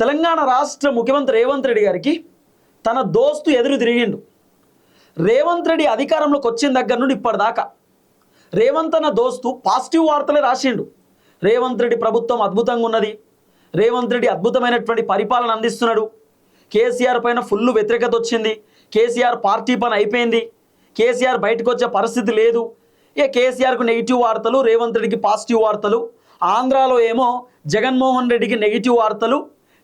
తెలంగాణ రాష్ట్ర ముఖ్యమంత్రి రేవంత్ రెడ్డి గారికి తన దోస్తు ఎదురు తిరిగిండు. రేవంత్ రెడ్డి అధికారంలోకి వచ్చిన దగ్గర నుండి ఇప్పటిదాకా రేవంత్ అన్న దోస్తు పాజిటివ్ వార్తలే రాసిండు. రేవంత్ రెడ్డి ప్రభుత్వం అద్భుతంగా ఉన్నది, రేవంత్ రెడ్డి అద్భుతమైనటువంటి పరిపాలన అందిస్తున్నాడు, కేసీఆర్ పైన ఫుల్ వ్యతిరేకత వచ్చింది, కేసీఆర్ పార్టీ పని అయిపోయింది, కేసీఆర్ బయటకు వచ్చే పరిస్థితి లేదు. కేసీఆర్కు నెగిటివ్ వార్తలు, రేవంత్ రెడ్డికి పాజిటివ్ వార్తలు. ఆంధ్రాలో ఏమో జగన్మోహన్ రెడ్డికి నెగిటివ్ వార్తలు,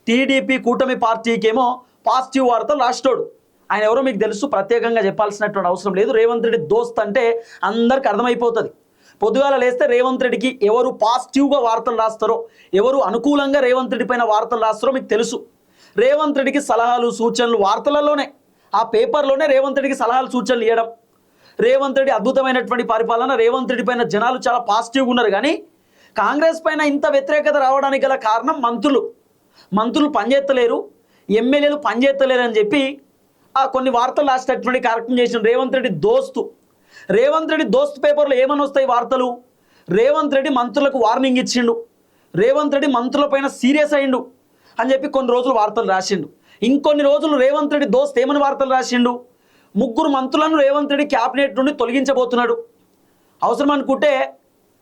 టీడీపీ కూటమి పార్టీకి ఏమో పాజిటివ్ వార్తలు రాష్ట్రోడు. ఆయన ఎవరో మీకు తెలుసు, ప్రత్యేకంగా చెప్పాల్సినటువంటి అవసరం లేదు. రేవంత్ రెడ్డి దోస్త్ అంటే అందరికి అర్థమైపోతుంది. పొద్దుగాల లేస్తే రేవంత్ రెడ్డికి ఎవరు పాజిటివ్గా వార్తలు రాస్తారో, ఎవరు అనుకూలంగా రేవంత్ రెడ్డి పైన వార్తలు రాస్తారో మీకు తెలుసు. రేవంత్ రెడ్డికి సలహాలు సూచనలు వార్తలలోనే, ఆ పేపర్లోనే రేవంత్ రెడ్డికి సలహాలు సూచనలు ఇవ్వడం. రేవంత్ రెడ్డి అద్భుతమైనటువంటి పరిపాలన, రేవంత్ రెడ్డి పైన జనాలు చాలా పాజిటివ్గా ఉన్నారు. కానీ కాంగ్రెస్ పైన ఇంత వ్యతిరేకత రావడానికి గల కారణం మంత్రులు పనిచేస్తలేరు, ఎమ్మెల్యేలు పనిచేస్తలేరు అని చెప్పి కొన్ని వార్తలు రాసేటటువంటి కార్యక్రమం చేసిన రేవంత్ రెడ్డి దోస్త్ పేపర్లో ఏమని వస్తాయి వార్తలు? రేవంత్ రెడ్డి మంత్రులకు వార్నింగ్ ఇచ్చిండు, రేవంత్ రెడ్డి మంత్రులపైన సీరియస్ అయ్యిండు అని చెప్పి కొన్ని రోజులు వార్తలు రాసిండు. ఇంకొన్ని రోజులు రేవంత్ రెడ్డి దోస్త్ ఏమని వార్తలు రాసిండు? 3 మంత్రులను రేవంత్ రెడ్డి క్యాబినెట్ నుండి తొలగించబోతున్నాడు. అవసరం అనుకుంటే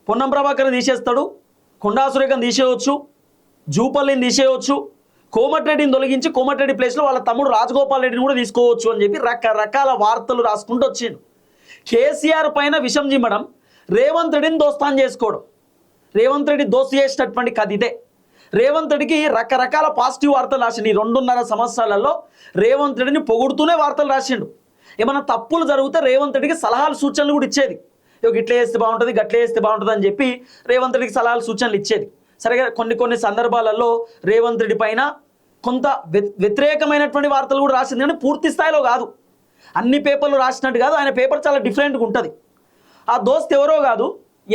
పొన్నం ప్రభాకర్ని తీసేస్తాడు, కొండా సురేఖను తీసేయవచ్చు, జూపల్లిని తీసేయవచ్చు, కోమటిరెడ్డిని తొలగించి కోమటిరెడ్డి ప్లేస్లో వాళ్ళ తమ్ముడు రాజగోపాల్ రెడ్డిని కూడా తీసుకోవచ్చు అని చెప్పి రకరకాల వార్తలు రాసుకుంటూ వచ్చిండు. కేసీఆర్ పైన విషం జిమ్మడం, రేవంత్ రెడ్డిని దోస్తాన్ చేసుకోవడం. రేవంత్ రెడ్డి దోస్తు చేసినటువంటి కథ ఇదే. రేవంత్ రెడ్డికి రకరకాల పాజిటివ్ వార్తలు రాసిండు. ఈ 2.5 సంవత్సరాలలో రేవంత్ రెడ్డిని పొగుడుతూనే వార్తలు రాసిండు. ఏమైనా తప్పులు జరిగితే రేవంత్ రెడ్డికి సలహాలు సూచనలు కూడా ఇచ్చేది. ఇట్లా చేస్తే బాగుంటుంది, గట్లా చేస్తే బాగుంటుంది అని చెప్పి రేవంత్ రెడ్డికి సలహాలు సూచనలు ఇచ్చేది. సరిగా కొన్ని సందర్భాలలో రేవంత్ రెడ్డి పైన కొంత వ్యతిరేకమైనటువంటి వార్తలు కూడా రాసింది, కానీ పూర్తి స్థాయిలో కాదు, అన్ని పేపర్లు రాసినట్టు కాదు. ఆయన పేపర్ చాలా డిఫరెంట్గా ఉంటుంది. ఆ దోస్త్ ఎవరో కాదు,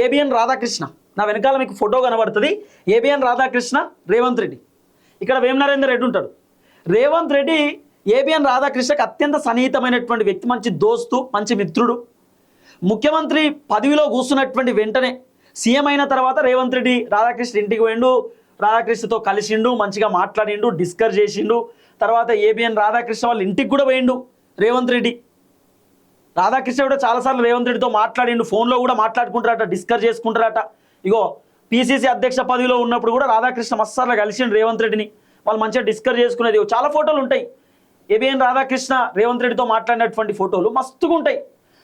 ఏబిఎన్ రాధాకృష్ణ. నా వెనకాల మీకు ఫోటో కనబడుతుంది. ఏబిఎన్ రాధాకృష్ణ, రేవంత్ రెడ్డి. ఇక్కడ వేమనరేందర్ రెడ్డి ఉంటాడు. రేవంత్ రెడ్డి ఏబిఎన్ రాధాకృష్ణకి అత్యంత సన్నిహితమైనటువంటి వ్యక్తి, మంచి దోస్తు, మంచి మిత్రుడు. ముఖ్యమంత్రి పదవిలో కూర్చున్నటువంటి వెంటనే సీఎం అయిన తర్వాత రేవంత్ రెడ్డి రాధాకృష్ణ ఇంటికి పోయిండు, రాధాకృష్ణతో కలిసిండు, మంచిగా మాట్లాడిండు, డిస్కస్ చేసిండు. తర్వాత ఏబిఎన్ రాధాకృష్ణ వాళ్ళ ఇంటికి కూడా పోయిండు రేవంత్ రెడ్డి. రాధాకృష్ణ కూడా చాలాసార్లు రేవంత్ రెడ్డితో మాట్లాడిండు, ఫోన్లో కూడా మాట్లాడుకుంటారట, డిస్కస్ చేసుకుంటారట. పిసిసి అధ్యక్ష పదవిలో ఉన్నప్పుడు కూడా రాధాకృష్ణ మస్తసార్లు కలిసిండు రేవంత్ రెడ్డిని. వాళ్ళు మంచిగా డిస్కస్ చేసుకునేది. చాలా ఫోటోలు ఉంటాయి ఏబిఎన్ రాధాకృష్ణ రేవంత్ రెడ్డితో మాట్లాడినటువంటి ఫోటోలు మస్తుగా ఉంటాయి.